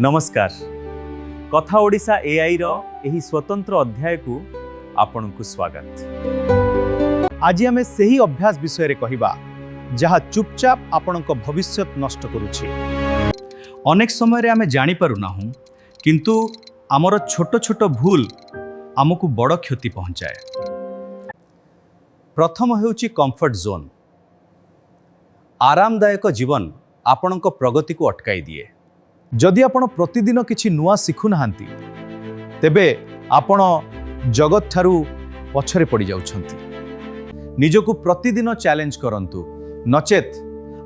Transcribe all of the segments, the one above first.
नमस्कार। कथा ओडिशा एआई रो एही स्वतंत्र अध्याय को आपनकु स्वागत। आज आमे सही अभ्यास विषय रे कहिबा जहा चुपचाप आपनक भविष्य नष्ट करूछि। अनेक समय रे आमे जानि पारु नाहु, किंतु आमर छोट छोट भूल आमको बड़ क्षति पहुंचाए। प्रथम हेउछि कंफर्ट जोन। आरामदायक जीवन आपनक प्रगति को अटकाई दिए। जदि आपण प्रतिदिन किछि नुआ शिखु नाहांती तेबे आपण जगत ठारू पछरे पड़ी जाउछंती। निजको प्रतिदिन चैलेंज करंतु, नचेत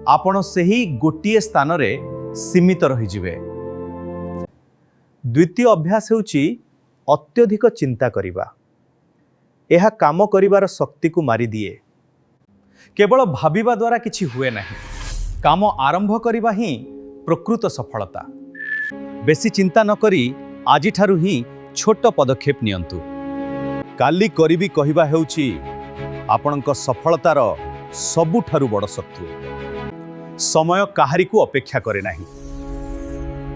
आपण सही गोटिए स्थान रे सीमित रहि जिवे। द्वितीय अभ्यास हेउछि अत्यधिक चिंता करिबा। एहा काम करिवार शक्ति को मारी दिए। केवल भाबिबा द्वारा किछि हुए नाही। काम आरंभ करिबा ही प्रकृत सफलता। बेसी चिंता न करी आजि ठारू ही छोट पदक्षेप नियंतु। काली करिबी कहिबा हेउछि आपणक सफलतार सबुठारू बड़ शत्रु। समय काहारी को अपेक्षा करे नाही।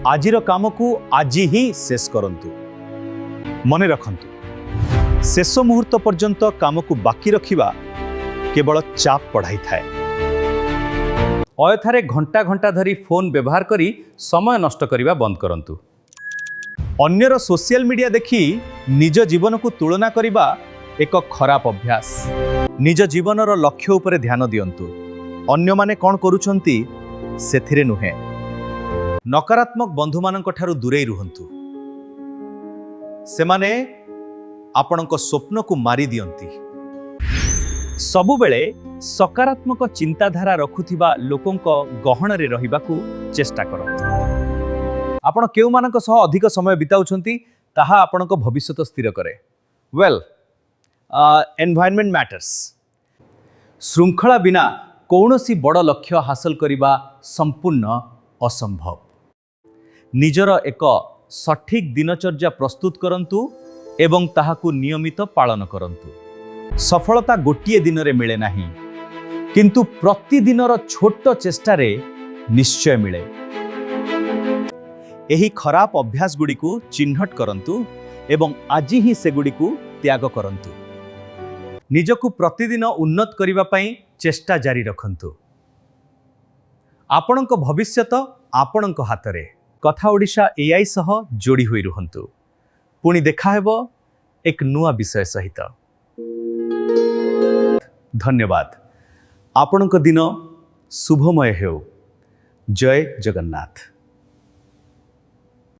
आजिर काम को आजि ही शेष करंतु। मने रखंतु, शेष मुहूर्त पर्यंत काम को बाकी रखिबा केवल चाप पढ़ाई थाए। अयथारे घंटा घंटा धरी फोन व्यवहार करी समय नष्ट करिबा बंद करंतु। अन्यर सोशल मीडिया देखी निज जीवन को तुलना करिबा एक खराब अभ्यास। निज जीवनर लक्ष्य उपरे ध्यान दियंतु। अन्य माने कोन करूछंती सेथिरे नुहे। नकारात्मक बंधु मानक ठारू दूरे रुहंतु। सेमाने आपणक स्वप्न को मारी दियंती। सबु बेले सकारात्मक चिंताधारा रखुथिबा लोकंक गहन रे रहिबाकू चेष्टा करंतु। आपण केउ मानक सह अधिक समय बिताउछंती ताहा आपणक भविष्यत स्थिर करे। Well, environment matters. श्रृंखला बिना कौनसी बड़ लक्ष्य हासिल करिबा संपूर्ण असंभव। निजर एक सठिक दिनचर्या प्रस्तुत करंतु एवं ताहाकू नियमित पालन करंतु। सफलता गोटिए दिन रे मिले नाही, किंतु प्रतिदिनर छोट चेष्टा रे निश्चय मिले। एही खराब अभ्यास गुडी को चिन्हट करंतु एवं आज ही से गुडी को त्याग करंतु। निजको प्रतिदिन उन्नत करिबा पई चेष्टा जारी रखंतु। आपणक भविष्यत आपणक हातरे। कथा ओडिशा एआई सह जोड़ी होई रुहंतु। पुणी देखा हेबो एक नुआ विषय सहित। धन्यवाद। आपणक दिन शुभमय हेउ। जय जगन्नाथ।